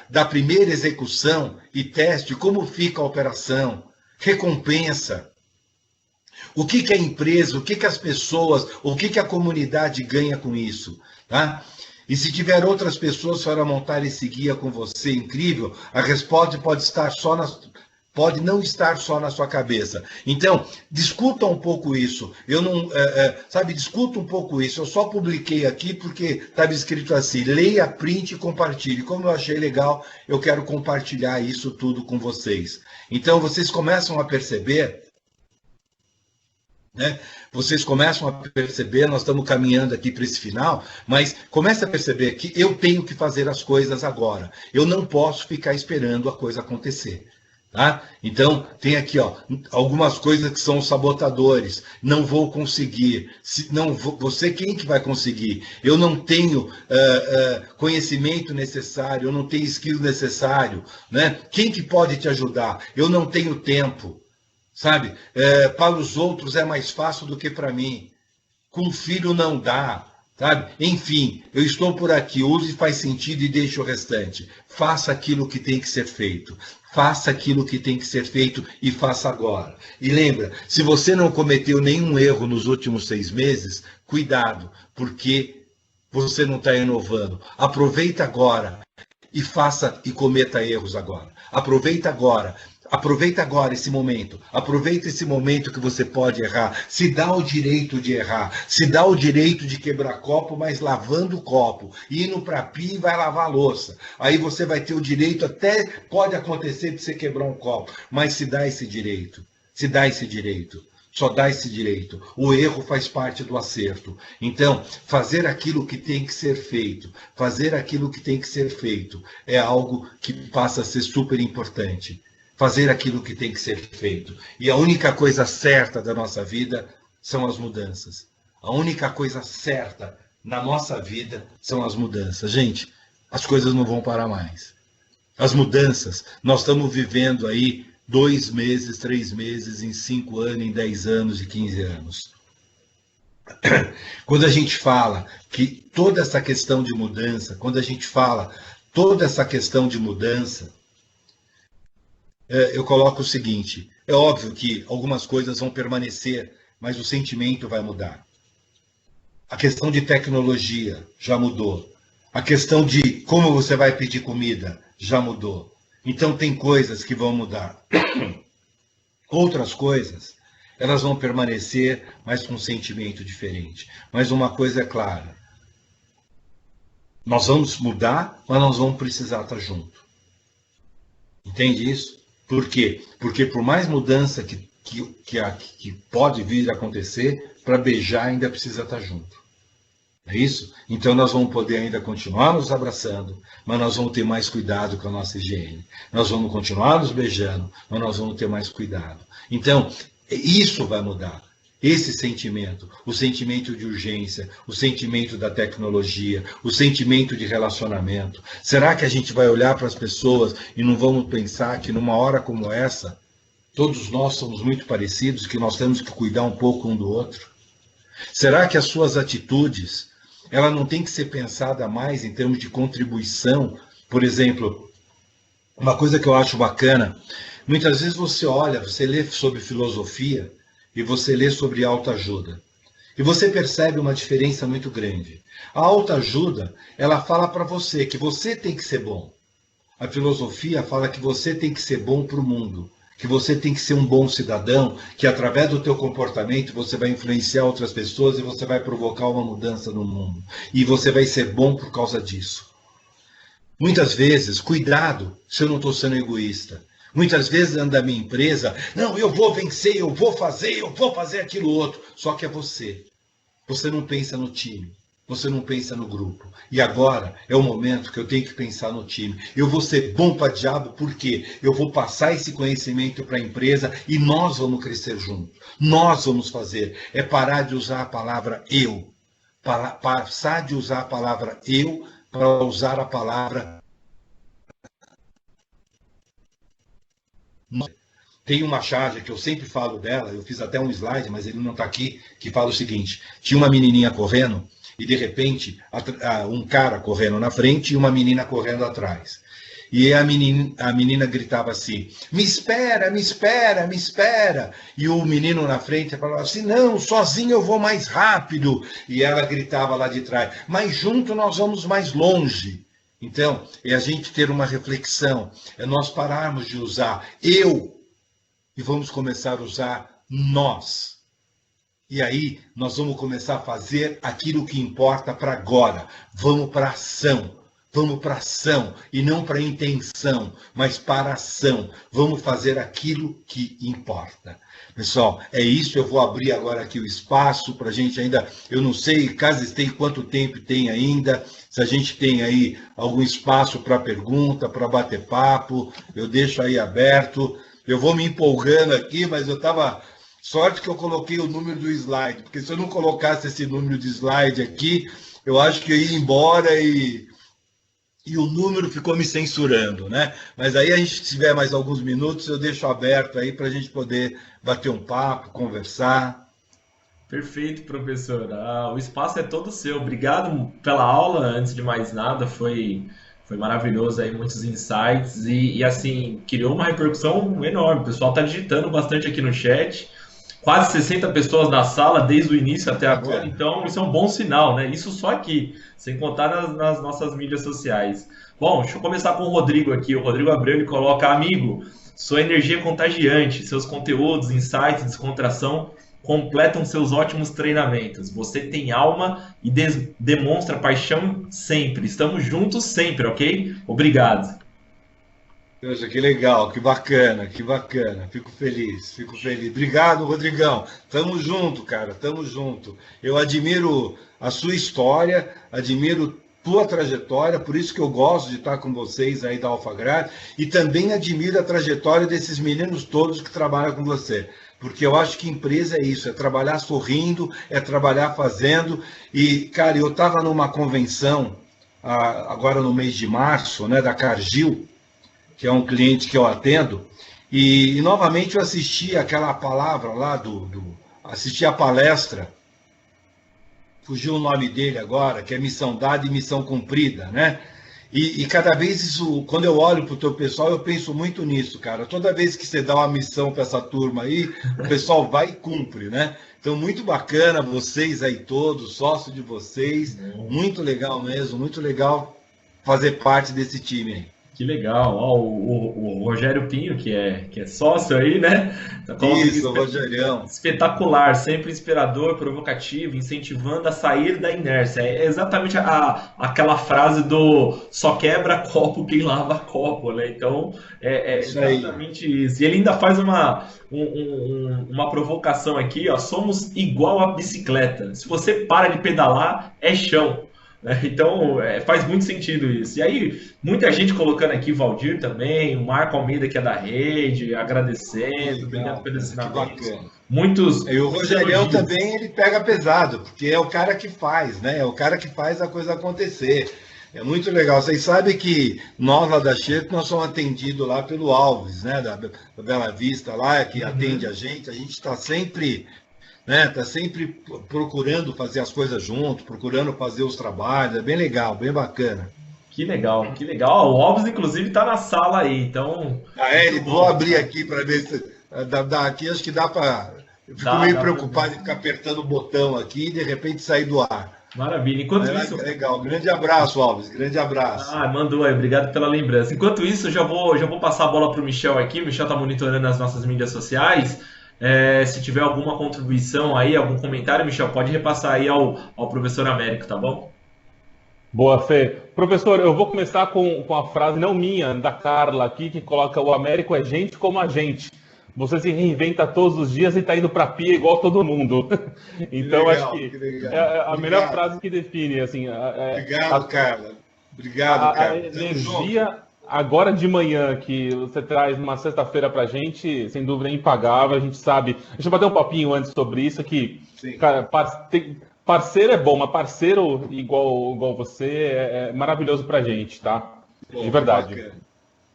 [SPEAKER 1] da primeira execução e teste, como fica a operação? Recompensa. O que a empresa, o que as pessoas, o que a comunidade ganha com isso? Tá? E se tiver outras pessoas para montar esse guia com você, incrível, a resposta pode não estar só na sua cabeça. Então, discuta um pouco isso. Eu não, discuta um pouco isso. Eu só publiquei aqui porque estava escrito assim: leia, print e compartilhe. Como eu achei legal, eu quero compartilhar isso tudo com vocês. Então, vocês começam a perceber né? Vocês começam a perceber, nós estamos caminhando aqui para esse final, mas começa a perceber que eu tenho que fazer as coisas agora. Eu não posso ficar esperando a coisa acontecer. Tá? Então, tem aqui algumas coisas que são sabotadores. Não vou conseguir. Você quem que vai conseguir? Eu não tenho conhecimento necessário, eu não tenho skill necessário. Né? Quem que pode te ajudar? Eu não tenho tempo. Sabe? Para os outros é mais fácil do que para mim. Com filho não dá. Sabe? Enfim, eu estou por aqui, use faz sentido e deixe o restante. Faça aquilo que tem que ser feito. Faça aquilo que tem que ser feito e faça agora. E lembra, se você não cometeu nenhum erro nos últimos 6 meses, cuidado, porque você não está inovando. Aproveita agora e faça e cometa erros agora. Aproveita agora esse momento. Aproveita esse momento que você pode errar. Se dá o direito de errar. Se dá o direito de quebrar copo, mas lavando o copo. Indo para a pia e vai lavar a louça. Aí você vai ter o direito, até pode acontecer de você quebrar um copo, mas se dá esse direito. Se dá esse direito. Só dá esse direito. O erro faz parte do acerto. Então, fazer aquilo que tem que ser feito, fazer aquilo que tem que ser feito é algo que passa a ser super importante. Fazer aquilo que tem que ser feito. E a única coisa certa da nossa vida são as mudanças. A única coisa certa na nossa vida são as mudanças. Gente, as coisas não vão parar mais. As mudanças, nós estamos vivendo aí 2 meses, 3 meses, em 5 anos, em 10 anos e 15 anos. Quando a gente fala que toda essa questão de mudança, eu coloco o seguinte, é óbvio que algumas coisas vão permanecer, mas o sentimento vai mudar. A questão de tecnologia já mudou. A questão de como você vai pedir comida já mudou. Então tem coisas que vão mudar. Outras coisas, elas vão permanecer, mas com um sentimento diferente. Mas uma coisa é clara. Nós vamos mudar, mas nós vamos precisar estar junto. Entende isso? Por quê? Porque por mais mudança que pode vir a acontecer, para beijar ainda precisa estar junto. É isso? Então nós vamos poder ainda continuar nos abraçando, mas nós vamos ter mais cuidado com a nossa higiene. Nós vamos continuar nos beijando, mas nós vamos ter mais cuidado. Então, isso vai mudar. Esse sentimento, o sentimento de urgência, o sentimento da tecnologia, o sentimento de relacionamento. Será que a gente vai olhar para as pessoas e não vamos pensar que numa hora como essa, todos nós somos muito parecidos, que nós temos que cuidar um pouco um do outro? Será que as suas atitudes, ela não tem que ser pensada mais em termos de contribuição? Por exemplo, uma coisa que eu acho bacana, muitas vezes você olha, você lê sobre filosofia, e você lê sobre autoajuda. E você percebe uma diferença muito grande. A autoajuda, ela fala para você que você tem que ser bom. A filosofia fala que você tem que ser bom para o mundo, que você tem que ser um bom cidadão, que através do teu comportamento você vai influenciar outras pessoas e você vai provocar uma mudança no mundo. E você vai ser bom por causa disso. Muitas vezes, cuidado se eu não estou sendo egoísta. Muitas vezes anda a minha empresa, não, eu vou vencer, eu vou fazer aquilo outro. Só que é você. Você não pensa no time, você não pensa no grupo. E agora é o momento que eu tenho que pensar no time. Eu vou ser bom para diabo, porque eu vou passar esse conhecimento para a empresa e nós vamos crescer juntos. Nós vamos fazer. É parar de usar a palavra eu. Passar de usar a palavra eu para usar a palavra Tem uma charge que eu sempre falo dela, eu fiz até um slide, mas ele não está aqui, que fala o seguinte: tinha uma menininha correndo e de repente um cara correndo na frente e uma menina correndo atrás. E a menina gritava assim: me espera, me espera, me espera. E o menino na frente falava assim: não, sozinho eu vou mais rápido. E ela gritava lá de trás: mas junto nós vamos mais longe. Então, é a gente ter uma reflexão, é nós pararmos de usar eu e vamos começar a usar nós. E aí, nós vamos começar a fazer aquilo que importa para agora. Vamos para a ação. Vamos para ação, e não para intenção, mas para ação. Vamos fazer aquilo que importa. Pessoal, é isso. Eu vou abrir agora aqui o espaço para a gente ainda. Eu não sei, caso tem quanto tempo tem ainda. Se a gente tem aí algum espaço para pergunta, para bater papo, eu deixo aí aberto. Eu vou me empolgando aqui, mas eu estava. Sorte que eu coloquei o número do slide, porque se eu não colocasse esse número de slide aqui, eu acho que eu ia embora e o número ficou me censurando, né? Mas aí a gente, se tiver mais alguns minutos, eu deixo aberto aí para a gente poder bater um papo, conversar.
[SPEAKER 2] Perfeito, professor. O espaço é todo seu. Obrigado pela aula. Antes de mais nada, foi maravilhoso aí, muitos insights e assim, criou uma repercussão enorme. O pessoal está digitando bastante aqui no chat. Quase 60 pessoas na sala desde o início até agora,
[SPEAKER 1] Bacana.
[SPEAKER 2] então isso é um bom sinal, né? Isso só aqui, sem contar nas nossas mídias sociais. Bom, deixa eu começar com o Rodrigo aqui. O Rodrigo Abreu ele coloca: amigo, sua energia é contagiante, seus conteúdos, insights, descontração completam seus ótimos treinamentos. Você tem alma e demonstra paixão sempre. Estamos juntos sempre, ok? Obrigado.
[SPEAKER 1] Poxa, que legal, que bacana, que bacana. Fico feliz, fico feliz. Obrigado, Rodrigão. Tamo junto, cara, tamo junto. Eu admiro a sua história, admiro tua trajetória, por isso que eu gosto de estar com vocês aí da Alfagrad, e também admiro a trajetória desses meninos todos que trabalham com você. Porque eu acho que empresa é isso, é trabalhar sorrindo, é trabalhar fazendo. E, cara, eu estava numa convenção agora no mês de março, né, da Cargill, que é um cliente que eu atendo, e novamente eu assisti aquela palavra lá assisti a palestra, fugiu o nome dele agora, que é missão dada e missão cumprida, né? E cada vez isso, quando eu olho para o teu pessoal, eu penso muito nisso, cara. Toda vez que você dá uma missão para essa turma aí, o pessoal vai e cumpre, né? Então, muito bacana vocês aí todos, sócio de vocês, muito legal mesmo, muito legal fazer parte desse time aí.
[SPEAKER 2] Que legal. Ó, o Rogério Pinho, que é sócio aí, né? Tá colocando aqui,
[SPEAKER 1] Isso, Rogerião.
[SPEAKER 2] espetacular, sempre inspirador, provocativo, incentivando a sair da inércia. É exatamente aquela frase do só quebra copo quem lava copo, né? Então, é
[SPEAKER 1] Isso aí.
[SPEAKER 2] exatamente isso. E ele ainda faz uma provocação aqui, ó. Somos igual a bicicleta. Se você para de pedalar, é chão. Né? Então, faz muito sentido isso. E aí, muita gente colocando aqui, Valdir também, o Marco Almeida, que é da rede,
[SPEAKER 1] Que
[SPEAKER 2] agradecendo, obrigado
[SPEAKER 1] legal,
[SPEAKER 2] pelos
[SPEAKER 1] cara, que
[SPEAKER 2] ensinamentos.
[SPEAKER 1] bacana.
[SPEAKER 2] Muitos,
[SPEAKER 1] E o
[SPEAKER 2] muitos
[SPEAKER 1] Rogerião
[SPEAKER 2] elogios.
[SPEAKER 1] também, ele pega pesado, porque é o cara que faz, né? É o cara que faz a coisa acontecer. É muito legal. Vocês sabem que nós lá da Xerp, nós somos atendidos lá pelo Alves, né? Da Bela Vista lá, que atende a
[SPEAKER 2] Uhum.
[SPEAKER 1] gente. A gente está sempre, né? Tá sempre procurando fazer as coisas junto, procurando fazer os trabalhos. É bem legal, bem bacana.
[SPEAKER 2] Que legal, que legal. Ó, o Alves, inclusive, está na sala aí, então, muito
[SPEAKER 1] Vou
[SPEAKER 2] bom.
[SPEAKER 1] abrir aqui para ver se aqui acho que dá para. Eu fico
[SPEAKER 2] Dá,
[SPEAKER 1] meio
[SPEAKER 2] dá para ver.
[SPEAKER 1] preocupado de ficar apertando o botão aqui e de repente sair do ar.
[SPEAKER 2] Maravilha.
[SPEAKER 1] Mas
[SPEAKER 2] Enquanto isso,
[SPEAKER 1] legal. Grande abraço, Alves. Grande abraço.
[SPEAKER 2] mandou aí, obrigado pela lembrança. Enquanto isso, eu já vou passar a bola para o Michel aqui. O Michel está monitorando as nossas mídias sociais. Se tiver alguma contribuição aí, algum comentário, Michel, pode repassar aí ao professor Américo, tá bom?
[SPEAKER 3] Boa, Fê. Professor, eu vou começar com a frase não minha, da Carla aqui, que coloca: o Américo é gente como a gente. Você se reinventa todos os dias e está indo para a pia igual todo mundo.
[SPEAKER 1] Que
[SPEAKER 3] Então, acho
[SPEAKER 1] legal,
[SPEAKER 3] que
[SPEAKER 1] que
[SPEAKER 3] é
[SPEAKER 1] legal.
[SPEAKER 3] a melhor
[SPEAKER 1] Obrigado.
[SPEAKER 3] frase que define, assim,
[SPEAKER 1] Obrigado, Carla. Obrigado,
[SPEAKER 3] a
[SPEAKER 1] Carla. Tamo junto.
[SPEAKER 3] energia agora de manhã que você traz uma sexta-feira para a gente, sem dúvida é impagável. A gente sabe. Deixa eu bater um papinho antes sobre isso, que,
[SPEAKER 1] Sim.
[SPEAKER 3] cara, parceiro é bom, mas parceiro igual você é maravilhoso para a gente, tá? De
[SPEAKER 1] Pô, que
[SPEAKER 3] verdade.
[SPEAKER 1] bacana.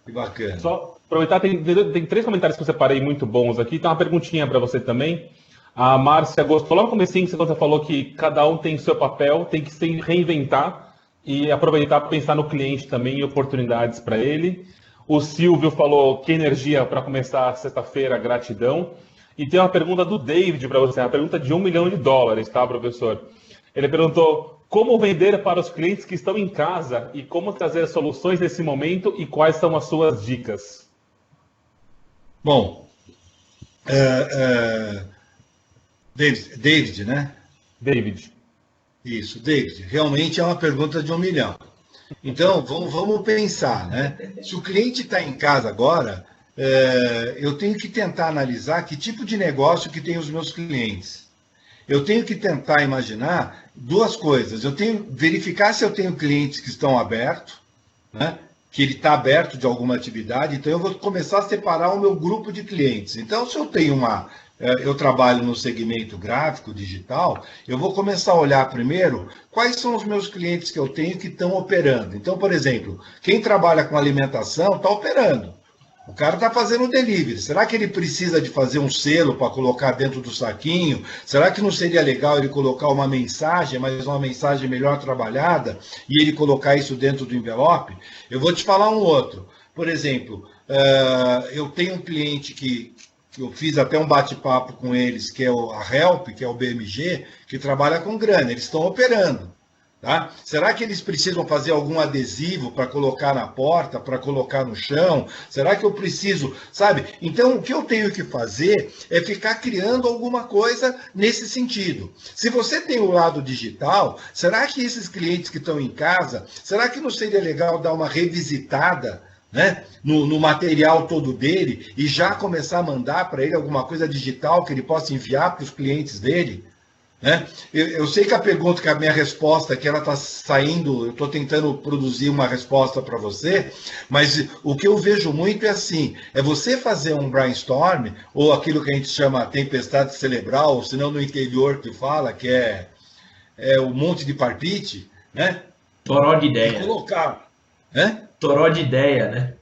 [SPEAKER 1] Que bacana.
[SPEAKER 3] Só aproveitar, tem três comentários que eu separei muito bons aqui. Tem uma perguntinha para você também. A Márcia gostou logo no comecinho, quando você falou que cada um tem seu papel, tem que se reinventar e aproveitar para pensar no cliente também e oportunidades para ele. O Silvio falou: que energia para começar a sexta-feira, gratidão. E tem uma pergunta do David para você, uma pergunta de US$ 1 milhão, tá, professor? Ele perguntou: como vender para os clientes que estão em casa e como trazer soluções nesse momento e quais são as suas dicas?
[SPEAKER 1] Bom, é, David, né?
[SPEAKER 3] David.
[SPEAKER 1] Isso, David. Realmente é uma pergunta de 1 milhão. Então, vamos pensar, né? Se o cliente está em casa agora, eu tenho que tentar analisar que tipo de negócio que tem os meus clientes. Eu tenho que tentar imaginar duas coisas. Eu tenho que verificar se eu tenho clientes que estão abertos, né? Que ele está aberto de alguma atividade, então eu vou começar a separar o meu grupo de clientes. Então, se eu tenho eu trabalho no segmento gráfico, digital, eu vou começar a olhar primeiro quais são os meus clientes que eu tenho que estão operando. Então, por exemplo, quem trabalha com alimentação está operando. O cara está fazendo delivery. Será que ele precisa de fazer um selo para colocar dentro do saquinho? Será que não seria legal ele colocar uma mensagem, mas uma mensagem melhor trabalhada, e ele colocar isso dentro do envelope? Eu vou te falar um outro. Por exemplo, eu tenho um cliente que eu fiz até um bate-papo com eles, que é a Help, que é o BMG, que trabalha com grana. Eles estão operando. Tá? Será que eles precisam fazer algum adesivo para colocar na porta, para colocar no chão? Será que eu preciso, sabe? Então, o que eu tenho que fazer é ficar criando alguma coisa nesse sentido. Se você tem o lado digital, será que esses clientes que estão em casa, será que não seria legal dar uma revisitada, né, no material todo dele e já começar a mandar para ele alguma coisa digital que ele possa enviar para os clientes dele? Né? Eu sei que a minha resposta aqui, ela está saindo, eu estou tentando produzir uma resposta para você, mas o que eu vejo muito é assim, é você fazer um brainstorm, ou aquilo que a gente chama tempestade cerebral, ou se não no interior que fala, que é o monte de palpite, né?
[SPEAKER 2] Toró de ideia.
[SPEAKER 1] E colocar,
[SPEAKER 2] Toró de ideia, né?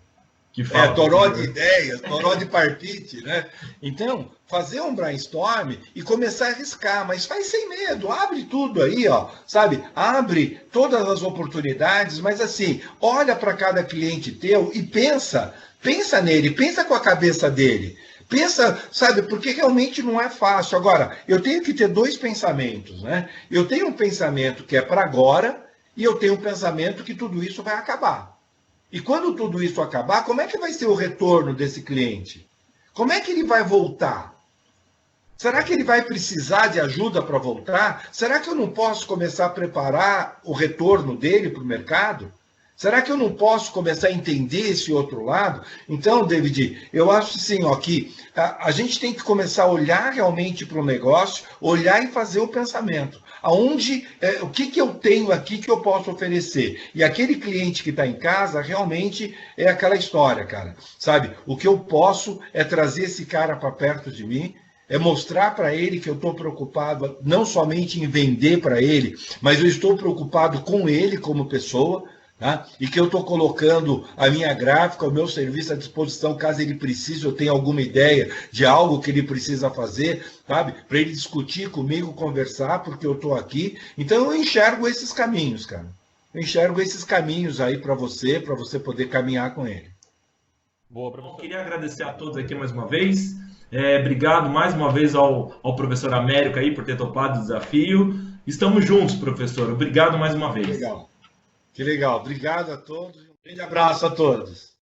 [SPEAKER 1] Toró de ideias, toró de palpite, né? Então, fazer um brainstorm e começar a arriscar, mas faz sem medo, abre tudo aí, ó, sabe? Abre todas as oportunidades, mas assim, olha para cada cliente teu e pensa nele, pensa com a cabeça dele. Pensa, sabe, porque realmente não é fácil. Agora, eu tenho que ter dois pensamentos, né? Eu tenho um pensamento que é para agora e eu tenho um pensamento que tudo isso vai acabar. E quando tudo isso acabar, como é que vai ser o retorno desse cliente? Como é que ele vai voltar? Será que ele vai precisar de ajuda para voltar? Será que eu não posso começar a preparar o retorno dele para o mercado? Será que eu não posso começar a entender esse outro lado? Então, David, eu acho assim, ó, que a gente tem que começar a olhar realmente para o negócio, olhar e fazer o pensamento. O que eu tenho aqui que eu posso oferecer? E aquele cliente que está em casa, realmente é aquela história, cara. Sabe? O que eu posso é trazer esse cara para perto de mim, é mostrar para ele que eu estou preocupado não somente em vender para ele, mas eu estou preocupado com ele como pessoa, tá? E que eu estou colocando a minha gráfica, o meu serviço à disposição, caso ele precise, eu tenha alguma ideia de algo que ele precisa fazer, sabe? Para ele discutir comigo, conversar, porque eu estou aqui. Então eu enxergo esses caminhos, cara. Eu enxergo esses caminhos aí para você poder caminhar com ele.
[SPEAKER 2] Boa, professor. Eu queria agradecer a todos aqui mais uma vez. Obrigado mais uma vez ao professor Américo aí por ter topado o desafio. Estamos juntos, professor. Obrigado mais uma vez.
[SPEAKER 1] Que legal. Obrigado a todos. Um grande abraço a todos.